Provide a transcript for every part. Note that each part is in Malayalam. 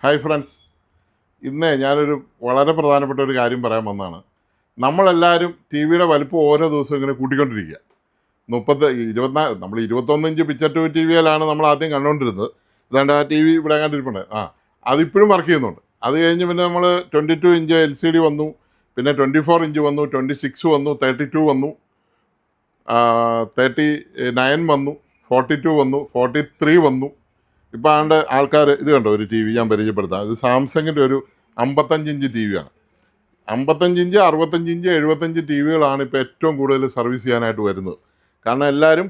ഹായ് ഫ്രണ്ട്സ്, ഇന്ന് ഞാനൊരു വളരെ പ്രധാനപ്പെട്ട ഒരു കാര്യം പറയാൻ വന്നതാണ്. നമ്മളെല്ലാവരും ടി വിയുടെ വലിപ്പം ഓരോ ദിവസവും ഇങ്ങനെ കൂട്ടിക്കൊണ്ടിരിക്കുക. 24 നമ്മൾ 21 ഇഞ്ച് പിക്ചർ ടു ടി വിയിലാണ് നമ്മൾ ആദ്യം കണ്ടുകൊണ്ടിരുന്നത്. ഇതാണ്ട് ആ ടി വി ഇവിടെ കണ്ടിരിപ്പുണ്ട്. അതിപ്പോഴും വർക്ക് ചെയ്യുന്നുണ്ട്. അത് കഴിഞ്ഞ് പിന്നെ നമ്മൾ 22 ഇഞ്ച് LCD വന്നു, പിന്നെ 24 ഇഞ്ച് വന്നു, 26 വന്നു, 32 വന്നു, 39 വന്നു, 42 വന്നു, 43 വന്നു. ഇപ്പോൾ ആണ്ട് ആൾക്കാർ ഇത് കണ്ടോ, ഒരു ടി വി ഞാൻ പരിചയപ്പെടുത്താം. ഇത് സാംസങ്ങിൻ്റെ ഒരു 55 ഇഞ്ച് ടി വിയാണ്. 55 ഇഞ്ച്, 65 ഇഞ്ച്, 75 ടി വികളാണ് ഇപ്പോൾ ഏറ്റവും കൂടുതൽ സർവീസ് ചെയ്യാനായിട്ട് വരുന്നത്. കാരണം എല്ലാവരും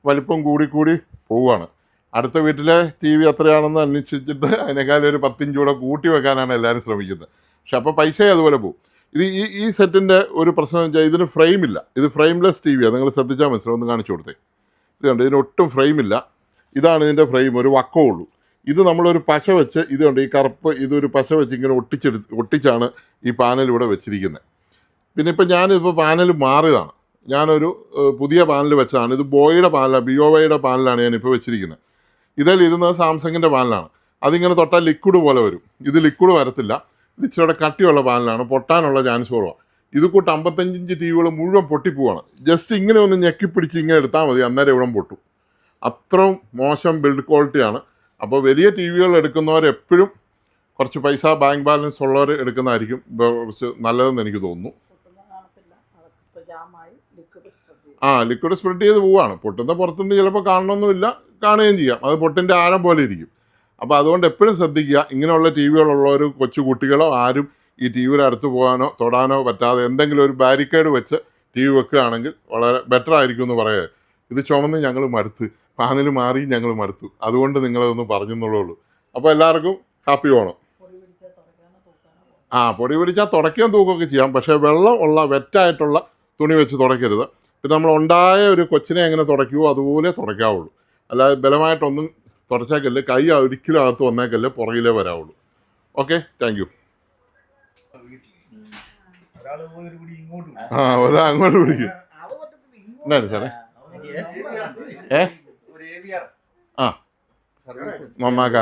വലിപ്പം കൂടി പോവുകയാണ്. അടുത്ത വീട്ടിലെ ടി വി എത്രയാണെന്ന് അന്വേഷിച്ചിട്ട് അതിനേക്കാളും ഒരു 10 ഇഞ്ച് കൂടെ കൂട്ടി വെക്കാനാണ് എല്ലാവരും ശ്രമിക്കുന്നത്. പക്ഷെ അപ്പോൾ പൈസ അതുപോലെ പോകും. ഈ സെറ്റിൻ്റെ ഒരു പ്രശ്നം എന്ന് വെച്ചാൽ ഇതിന് ഫ്രെയിമില്ല. ഇത് ഫ്രെയിംലെസ് ടി വിയാണ്. നിങ്ങൾ ശ്രദ്ധിച്ചാൽ മനസ്സിലാവും. ഒന്ന് കാണിച്ചു കൊടുത്തേ. ഇത് കണ്ട്, ഇതിനൊട്ടും ഫ്രെയിമില്ല. ഇതാണ് ഇതിൻ്റെ ഫ്രെയിം, ഒരു വക്കമേ ഉള്ളൂ. ഇത് നമ്മളൊരു പശ വെച്ച്, ഇതുണ്ട് ഈ കറുപ്പ്, ഇതൊരു പശ വെച്ച് ഇങ്ങനെ ഒട്ടിച്ചാണ് ഈ പാനൽ ഇവിടെ വെച്ചിരിക്കുന്നത്. പിന്നെ ഇപ്പം ഞാനിപ്പോൾ പാനൽ മാറിയതാണ്. ഞാനൊരു പുതിയ പാനൽ വെച്ചതാണ്. ഇത് ബോയുടെ പാനലാണ്, BOYയുടെ പാനലാണ് ഞാനിപ്പോൾ വെച്ചിരിക്കുന്നത്. ഇതിലിരുന്നത് സാംസങ്ങിൻ്റെ പാനലാണ്. അതിങ്ങനെ തൊട്ടാൽ ലിക്വിഡ് പോലെ വരും. ഇത് ലിക്വിഡ് വരത്തില്ല. ഇത് ഇച്ചിരി കട്ടിയുള്ള പാനലാണ്, പൊട്ടാനുള്ള ചാൻസ് കുറവാണ്. ഇത് കൂട്ട് 55 ഇഞ്ച് ടി വികൾ മുഴുവൻ പൊട്ടിപ്പോവാണ്. ജസ്റ്റ് ഇങ്ങനെ ഒന്ന് ഞെക്കിപ്പിടിച്ച് ഇങ്ങനെ എടുത്താൽ മതി, അന്നേരം ഇവിടെ പൊട്ടും. അത്രയും മോശം ബിൽഡ് ക്വാളിറ്റിയാണ്. അപ്പോൾ വലിയ ടി വികൾ എടുക്കുന്നവരെപ്പോഴും കുറച്ച് പൈസ ബാങ്ക് ബാലൻസ് ഉള്ളവർ എടുക്കുന്നതായിരിക്കും കുറച്ച് നല്ലതെന്ന് എനിക്ക് തോന്നുന്നു. ലിക്വിഡ് സ്പ്രെഡ് ചെയ്ത് പോവുകയാണ്. പൊട്ടുന്ന പുറത്തുനിന്ന് ചിലപ്പോൾ കാണണമെന്നില്ല, കാണുകയും ചെയ്യാം. അത് പൊട്ടിൻ്റെ ആഴം പോലെ ഇരിക്കും. അപ്പോൾ അതുകൊണ്ട് എപ്പോഴും ശ്രദ്ധിക്കുക, ഇങ്ങനെയുള്ള ടി വികളുള്ളവർ, കൊച്ചു കുട്ടികളോ ആരും ഈ ടി വിയുടെ അടുത്ത് പോകാനോ തൊടാനോ പറ്റാതെ എന്തെങ്കിലും ഒരു ബാരിക്കേഡ് വെച്ച് ടി വി വെക്കുകയാണെങ്കിൽ വളരെ ബെറ്റർ ആയിരിക്കും എന്ന് പറയുക. ഇത് ചുമന്ന് ഞങ്ങൾ മടുത്ത്, പാനൽ മാറി ഞങ്ങൾ മടുത്തു. അതുകൊണ്ട് നിങ്ങളതൊന്ന് പറഞ്ഞെന്നുള്ളൂ. അപ്പോൾ എല്ലാവർക്കും ഹാപ്പി ഓണം. പൊടി പിടിച്ചാൽ തുടയ്ക്കുകയും തൂക്കുകയൊക്കെ ചെയ്യാം. പക്ഷേ വെള്ളം ഉള്ള വെറ്റായിട്ടുള്ള തുണി വെച്ച് തുടയ്ക്കരുത്. പിന്നെ നമ്മൾ ഉണ്ടായ ഒരു കൊച്ചിനെ എങ്ങനെ തുടയ്ക്കുമോ അതുപോലെ തുടയ്ക്കാവുള്ളൂ. അല്ലാതെ ബലമായിട്ടൊന്നും തുടച്ചേക്കല്ലേ, കൈ ഒരിക്കലും അകത്ത് വന്നേക്കല്ലേ, പുറകിലേ വരാവുള്ളൂ. Okay, thank you. ഒരാൾ അങ്ങോട്ട് പിടിക്കും. എന്നാണ് സാറേ? നന്നാക്കാം.